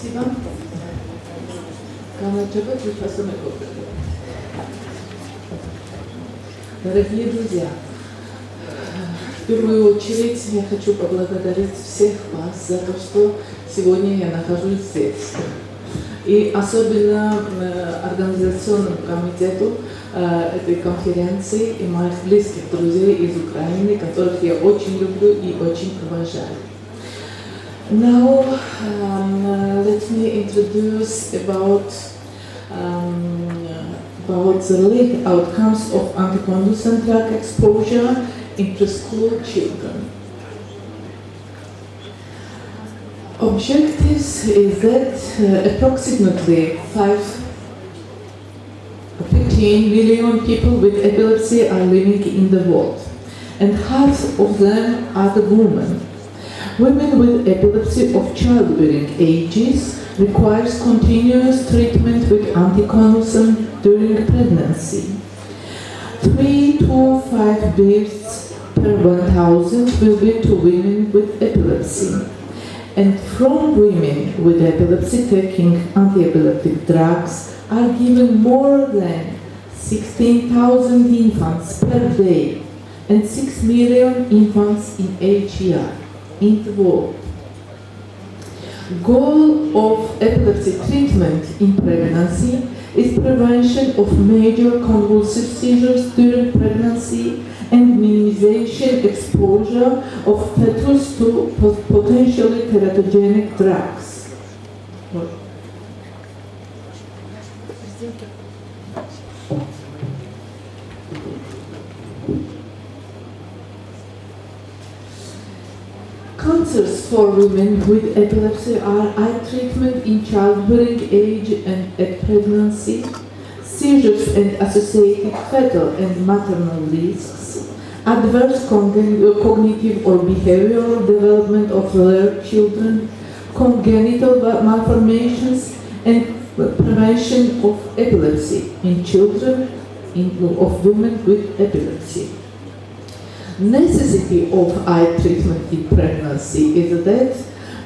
Спасибо. Дорогие друзья, в первую очередь я хочу поблагодарить всех вас за то, что сегодня я нахожусь здесь. И особенно организационному комитету этой конференции и моих близких друзей из Украины, которых я очень люблю и очень уважаю. Now, let me introduce about the late outcomes of anticonvulsant drug exposure in preschool children. Objectives is that approximately 15 million people with epilepsy are living in the world, and half of them are the women. Women with epilepsy of childbearing ages requires continuous treatment with anticonvulsant during pregnancy. 3 to 5 births per 1,000 will be to women with epilepsy. And from women with epilepsy taking anti-epileptic drugs are given more than 16,000 infants per day and 6 million infants in each year in the world. Goal of epilepsy treatment in pregnancy is prevention of major convulsive seizures during pregnancy and minimization exposure of fetus to potentially teratogenic drugs. Answers for women with epilepsy are eye treatment in childbearing age and at pregnancy, seizures and associated fetal and maternal risks, adverse cognitive or behavioral development of rare children, congenital malformations, and prevention of epilepsy in children of women with epilepsy. Necessity of eye treatment in pregnancy is that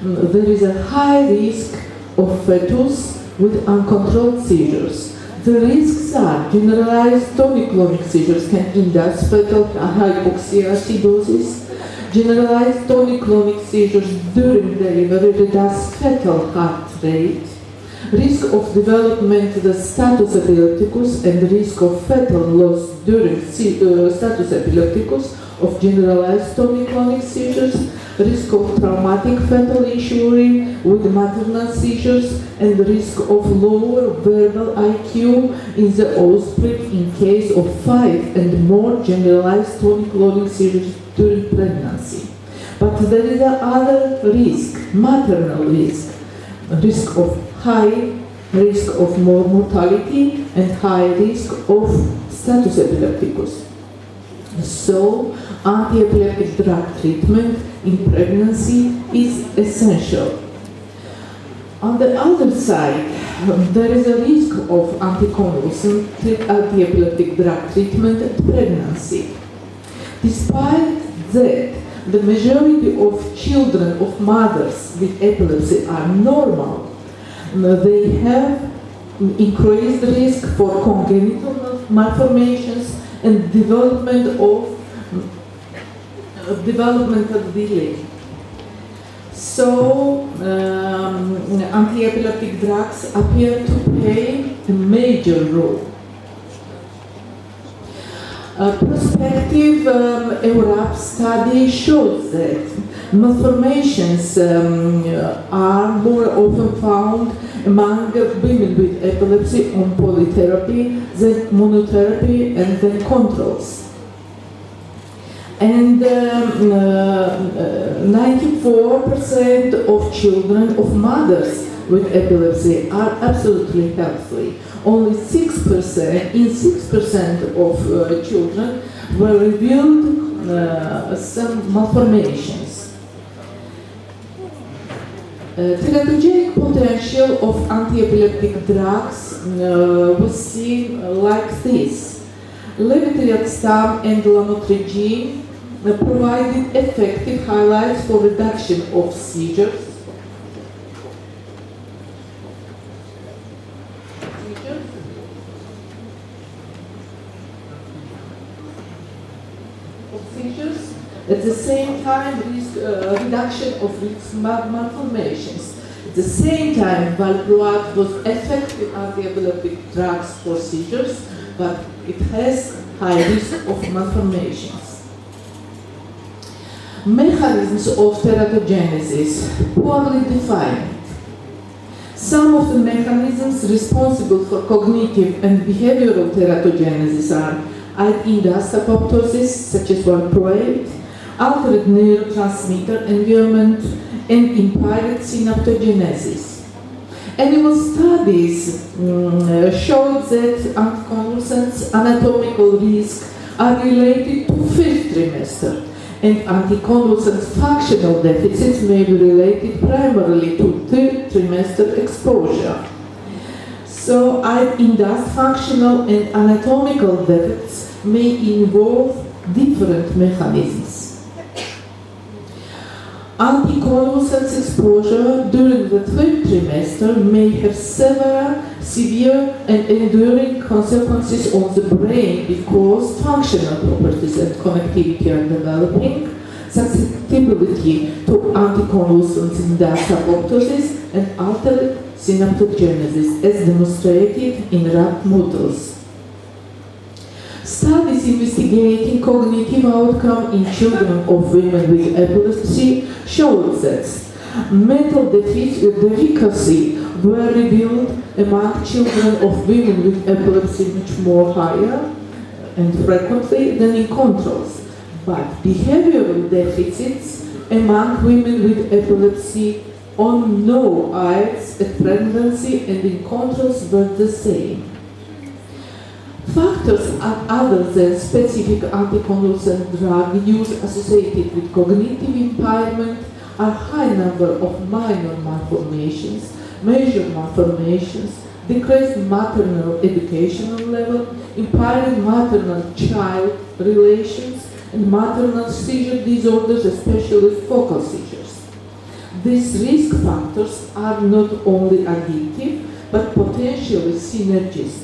there is a high risk of fetus with uncontrolled seizures. The risks are generalized tonic-clonic seizures can induce fetal hypoxia acidosis, generalized tonic-clonic seizures during delivery reduce fetal heart rate, risk of development the status epilepticus and risk of fetal loss during status epilepticus of generalized tonic-clonic seizures, risk of traumatic fetal injury with maternal seizures, and risk of lower verbal IQ in the offspring in case of 5 and more generalized tonic-clonic seizures during pregnancy. But there is another risk, maternal risk, risk of high risk of more mortality and high risk of status epilepticus. So, anti-epileptic drug treatment in pregnancy is essential. On the other side, there is a risk of anticonvulsant anti-epileptic drug treatment at pregnancy. Despite that, the majority of children of mothers with epilepsy are normal. They have increased risk for congenital malformations and developmental delay. So, anti-epileptic drugs appear to play a major role. A prospective EURAP study shows that malformations are more often found among women with epilepsy on polytherapy than monotherapy and then controls. And 94% of children of mothers with epilepsy are absolutely healthy. Only 6% of children were revealed some malformations. Teratogenic potential of anti-epileptic drugs was seen like this. Levetiracetam and lamotrigine provided effective highlights for reduction of seizures. At the same time, reduction of risk malformations. At the same time, valproate was effective antiepileptic drugs for seizures, but it has high risk of malformations. Mechanisms of teratogenesis, poorly defined. Some of the mechanisms responsible for cognitive and behavioral teratogenesis are indus apoptosis, such as valproate, altered neurotransmitter environment, and impaired synaptogenesis. Animal studies showed that anticonvulsants' anatomical risks are related to fifth trimester, and anticonvulsant functional deficits may be related primarily to third trimester exposure. So, indus functional and anatomical defects may involve different mechanisms. Anticonvulsant exposure during the third trimester may have several severe and enduring consequences on the brain because functional properties and connectivity are developing, susceptibility to anticonvulsants indus apoptosis, and altered synaptogenesis as demonstrated in rat models. Studies investigating cognitive outcome in children of women with epilepsy showed that mental deficiency were revealed among children of women with epilepsy much more higher and frequently than in controls, but behavioral deficits among women with epilepsy on no eyes at pregnancy and in controls were the same. Factors other than specific anticonvulsant drug use associated with cognitive impairment are high number of minor malformations, major malformations, decreased maternal educational level, impaired maternal-child relations, and maternal seizure disorders, especially focal seizures. These risk factors are not only addictive, but potentially synergistic.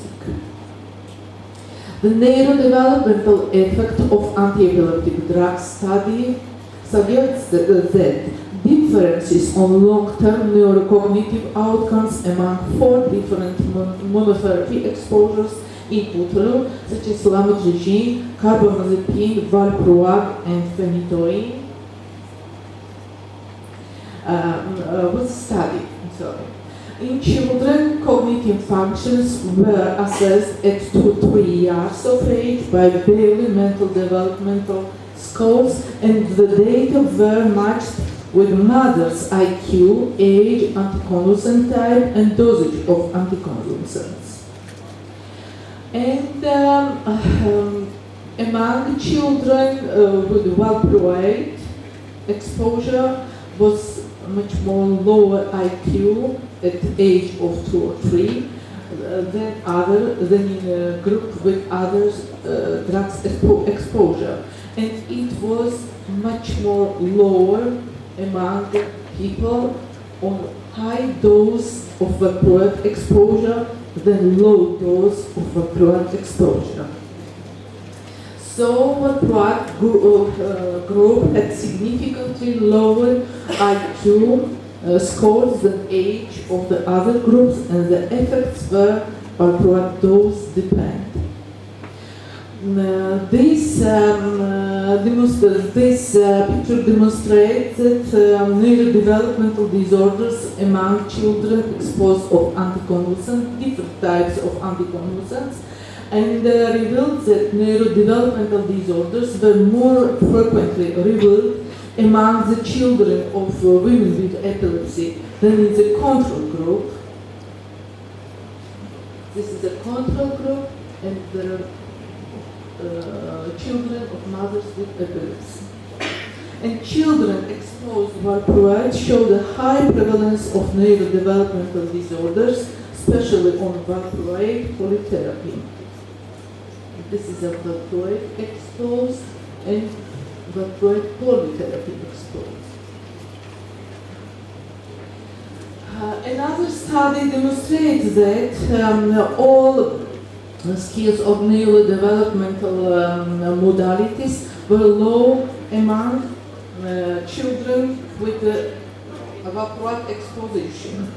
The neurodevelopmental effect of anti-epileptic drug study suggests that differences on long-term neurocognitive outcomes among 4 different monotherapy exposures in utero, such as lamotrigine, carbamazepine, valproate, and phenytoin, was studied. In children, cognitive functions were assessed at 2 to 3 years of age by Bailey mental developmental scores, and the data were matched with mother's IQ, age, anticonvulsant type, and dosage of anticonvulsants. And among children with valproate, exposure was much more lower IQ at age of 2 or 3 than in a group with other drugs exposure, and it was much more lower among people on high dose of valproate exposure than low dose of valproate exposure. So valproate group had significantly lower IQ scores than age of the other groups, and the effects were valproate dose dependent. This picture demonstrates that neurodevelopmental disorders among children exposed of anticonvulsants, different types of anticonvulsants, and revealed that neurodevelopmental disorders were more frequently revealed among the children of women with epilepsy than in the control group. This is a control group, and there are children of mothers with epilepsy. And children exposed to valproate showed a high prevalence of neurodevelopmental disorders, especially on valproate polytherapy. This is a valproate exposed and valproate polytherapy exposed. Another study demonstrates that all skills of neurodevelopmental modalities were low among children with valproate exposition.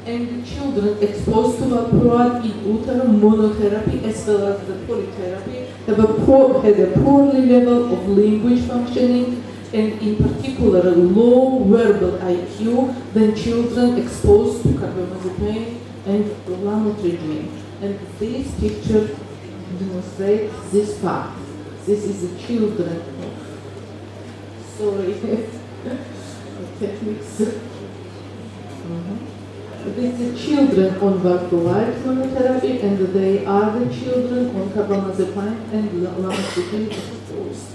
And children exposed to valproate in utero monotherapy as well as the polytherapy had a poorly level of language functioning and in particular a low verbal IQ than children exposed to carbamazepine and lamotrigine. And this picture demonstrates this fact. This is the children of, sorry, techniques. This is children on valproate monotherapy, and they are the children on carbamazepine and lamotrigine exposed.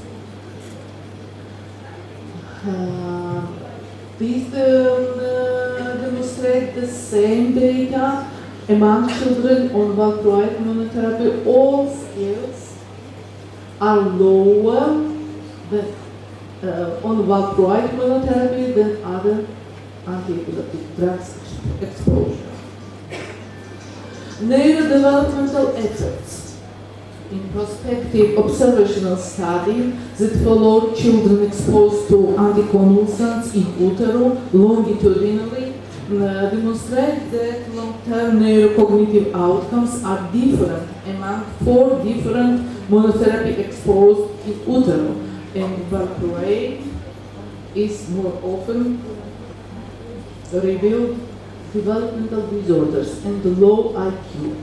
These demonstrate the same data among children on valproate monotherapy. All scales are lower than on valproate monotherapy than other antiepileptic drugs exposure. Neurodevelopmental effects in prospective observational study that followed children exposed to anticonvulsants in utero longitudinally demonstrate that long-term neurocognitive outcomes are different among 4 different monotherapy exposed in utero, and valproate is more often revealed developmental disorders and low IQ.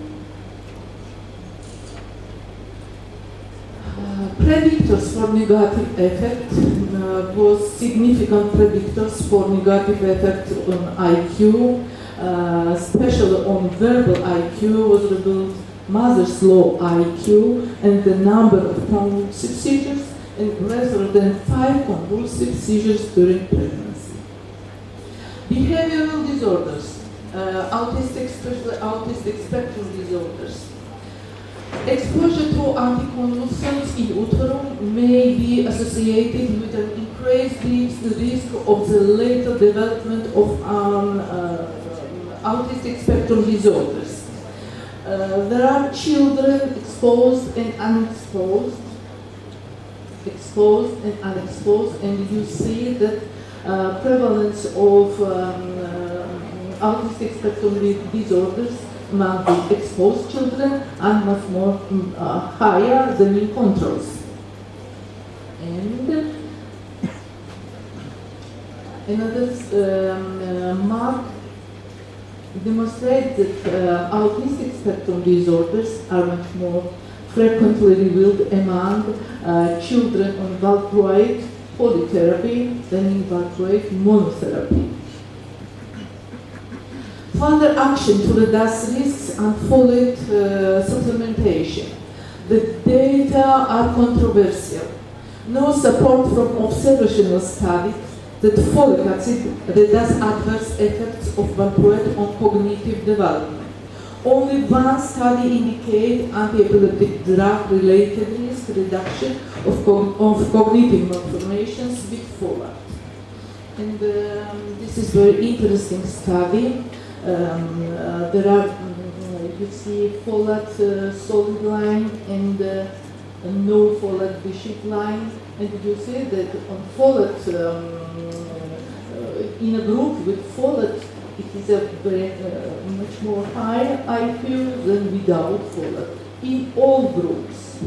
Predictors for negative effect was significant predictors for negative effect on IQ, especially on verbal IQ was revealed mother's low IQ and the number of convulsive seizures and greater than 5 convulsive seizures during pregnancy. Behavioral disorders, autistic, especially autistic spectrum disorders. Exposure to anticonvulsants in utero may be associated with an increased risk of the later development of autistic spectrum disorders. There are children exposed and unexposed, exposed and unexposed, and you see that prevalence of autistic spectrum disorders among the exposed children are much more higher than in controls. And another mark demonstrates that autistic spectrum disorders are much more frequently revealed among children on valproate polytherapy than in valproate monotherapy. Further action to reduce risks and folate supplementation. The data are controversial. No support from observational studies that folic acid reduces adverse effects of valproate on cognitive development. Only one study indicates anti-epileptic drug-related risk reduction of cognitive malformations with folate. And this is very interesting study. There are, you see folate solid line and no folate bishop line, and you see that on folate, in a group with folate, it is a very, much more higher IQ than without folate in all groups.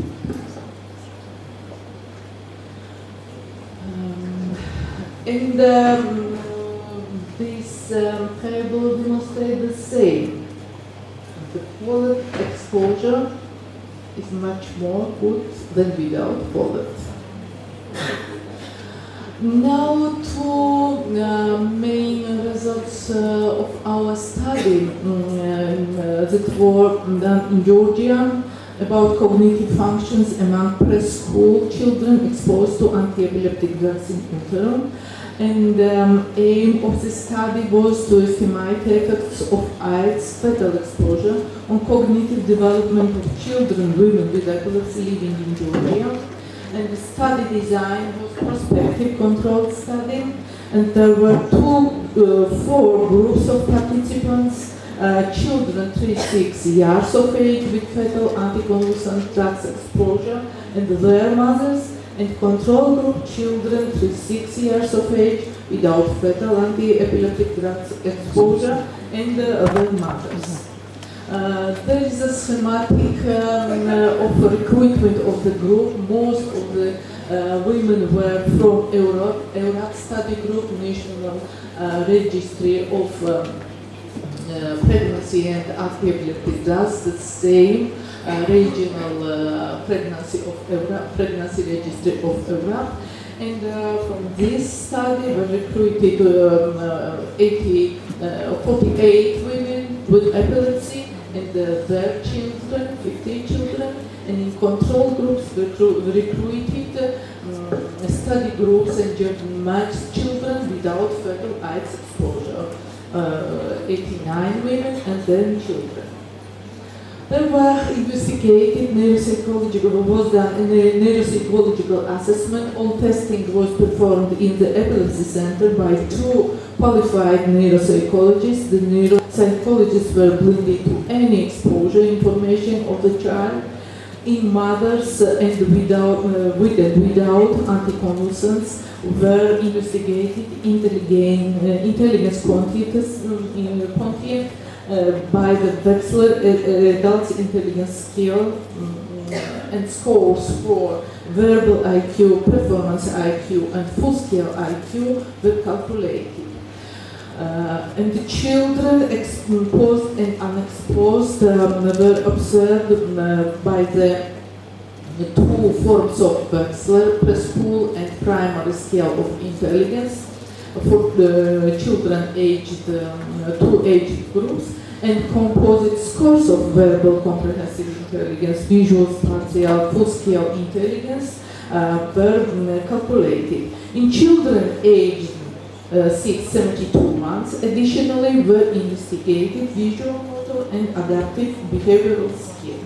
This table demonstrates the same. The folate exposure is much more good than without folate. Now to main results of our study that were done in Georgia about cognitive functions among preschool children exposed to anti-epileptic drugs in utero. And aim of the study was to estimate effects of AIDS fetal exposure on cognitive development of children, women with epilepsy living in Georgia. And the study design was prospective controlled study, and there were 4 groups of participants, children 3-6 years of age with fetal anticonvulsant drugs exposure and their mothers, and control group children to 6 years of age without fetal anti-epileptic drugs exposure and their mothers. There is a schematic of recruitment of the group. Most of the women were from Europe study group, national registry of pregnancy and anti-epileptic drugs, the same regional pregnancy registry of Europe. And from this study were recruited 48 women with epilepsy and their children, 50 children, and in control groups recruited study groups and German children without fetal AIDS exposure, 89 women and then children. There were investigated was done a neuropsychological assessment. All testing was performed in the epilepsy center by 2 qualified neuropsychologists. The neuropsychologists were blinded to any exposure information of the child in mothers and with and without anticonvulsants were investigated intelligence quotient by the Wechsler adult intelligence scale and scores for verbal IQ, performance IQ, and full-scale IQ were calculated. And the children exposed and unexposed were observed by the 2 forms of Wechsler, preschool and primary scale of intelligence for the children aged 2 age groups, and composite scores of verbal comprehensive intelligence, visual, spatial, full-scale intelligence were calculated. In children aged 72 months, additionally were investigated visual, motor, and adaptive behavioral skill.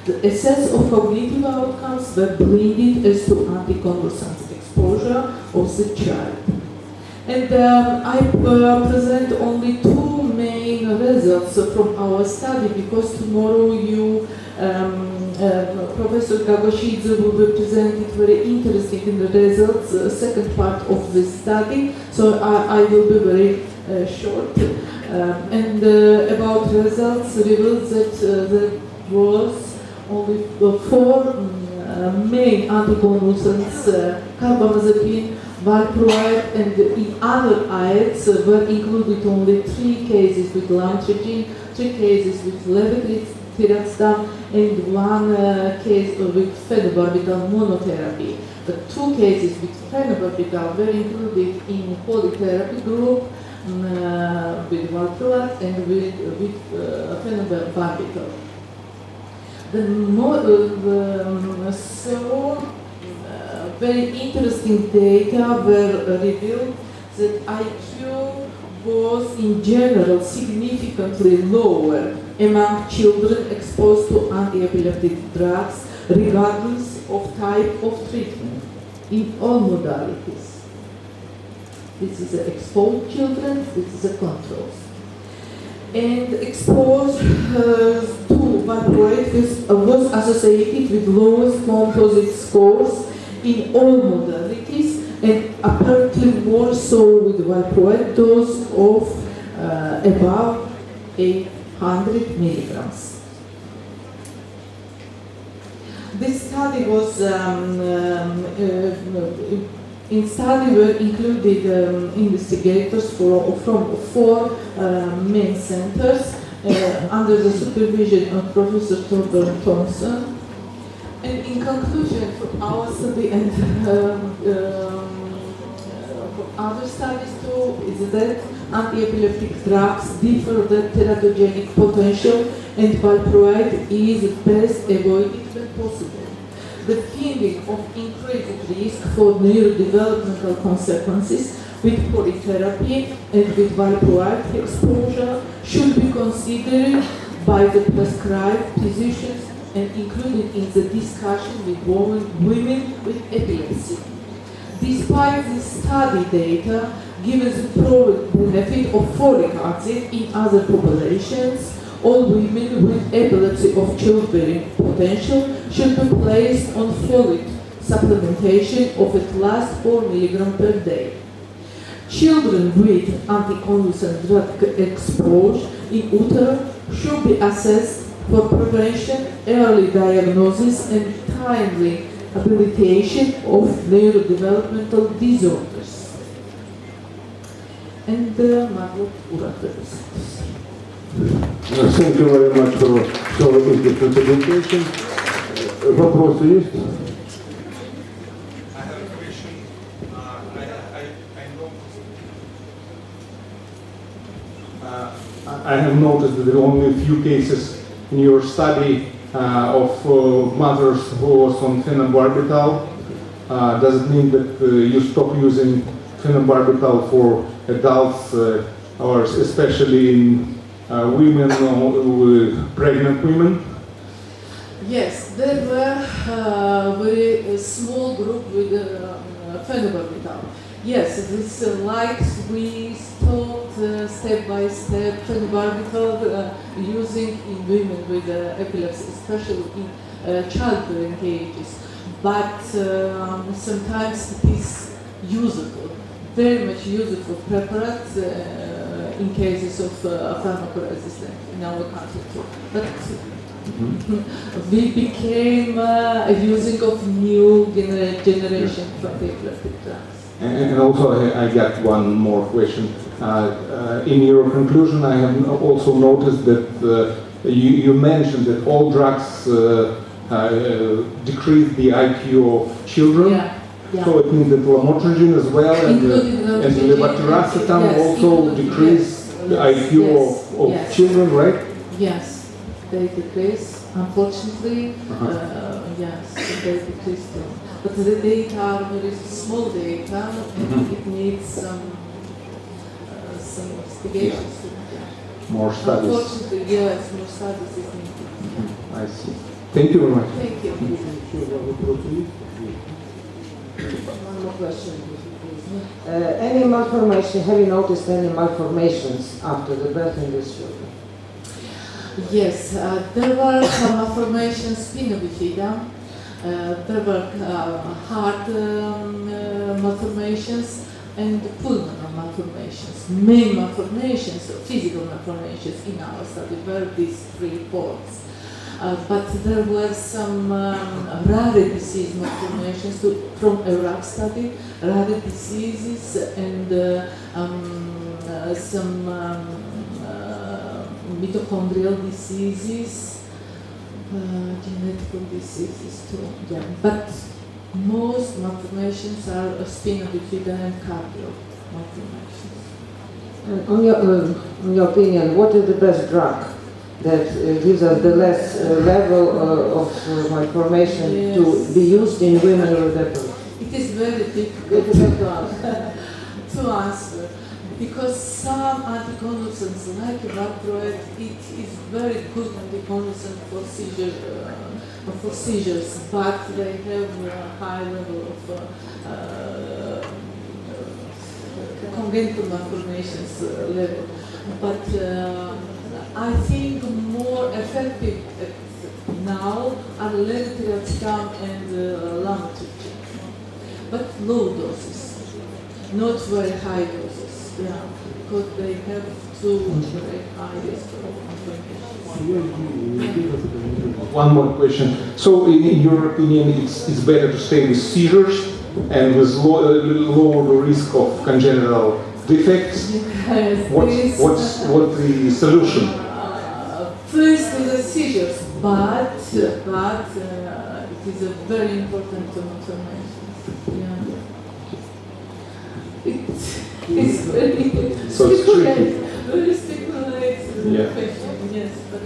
The assess of cognitive outcomes were blended as to anticonvulsant exposure of the child. And I present only 2 main results from our study, because tomorrow you, Professor Gagoshidze will be presenting very interesting results, second part of this study, so I will be very short. And about results revealed that there was only 4 main anticonvulsants, carbamazepine, valproate, and in other AIDs were included only 3 cases with lamotrigine, 3 cases with levetiracetam, and 1 case with phenobarbital monotherapy. The 2 cases with phenobarbital were included in polytherapy group with valproate and with phenobarbital. Very interesting data were revealed that IQ was in general significantly lower among children exposed to anti-epileptic drugs regardless of type of treatment in all modalities. This is the exposed children, this is the controls. And exposed to valproate was associated with lowest composite scores in all modalities, and apparently more so with valproate dose of above 800 milligrams. This study was in study were included investigators from 4 main centers under the supervision of Professor Torbjörn Thompson. And in conclusion, from our study and from other studies too, is that anti-epileptic drugs differ the teratogenic potential, and valproate is best avoided when possible. The finding of increased risk for neurodevelopmental consequences with polytherapy and with valproate exposure should be considered by the prescribed physicians and included in the discussion with women with epilepsy. Despite this study data, given the proven benefit of folic acid in other populations, all women with epilepsy of childbearing potential should be placed on folate supplementation of at least 4 mg per day. Children with anticonvulsant drug exposure in utero should be assessed for prevention, early diagnosis, and timely habilitation of neurodevelopmental disorders. And Margot Urat representatives. Thank you very much for so interesting presentation. Вопросы есть? I have a question. I have noticed that there are only a few cases in your study of mothers who was on phenobarbital. Does it mean that you stop using phenobarbital for adults, or especially in women, pregnant women? Yes, there were very small group with phenobarbital. Yes, this like we stopped step by step phenobarbital using in women with epilepsy, especially in childbearing ages. But sometimes it is useful, very much useful preparat in cases of pharmacoresistance in our country too. But we became using of new generation of epileptic drugs. And also I got one more question. In your conclusion, I have also noticed that you mentioned that all drugs decrease the IQ of children. Yeah. Yeah. So it means that lamotrigine as well and levetiracetam yes, also decrease the IQ of yes. children, right? Yes, they decrease. Unfortunately, yes, they decrease too. But the data are very small data, and it needs some investigations. More studies. Unfortunately, yes, more studies is needed. I see. Thank you very much. Thank you. One more question. Any malformation, have you noticed any malformations after the birth in these children? Yes, there were some malformations, spina bifida. There were heart malformations and pulmonary malformations. Main malformations, physical malformations in our study were these 3 points. But there were some rare disease malformations from Iraq study, rare diseases and some mitochondrial diseases, genetic diseases too. Yeah. But most malformations are spina bifida and cardio malformations. In your opinion, what is the best drug that gives us the less level of malformation to be used in women with epilepsy? It is very difficult to answer because some anticonvulsants like valproate, it is very good anticonvulsant for seizures, but they have a high level of congenital malformations level. But I think more effective now are levetiracetam and lamotrigine, but low doses, not very high doses. Yeah, because they have to very high risk of complications. One more question. So in your opinion, it's better to stay with seizures and with lower the risk of congenital defects? Yes, What's the solution? First with the seizures, but it is a very important information. Yeah. It's very So it's tricky. very speculative Yeah. question, yes, but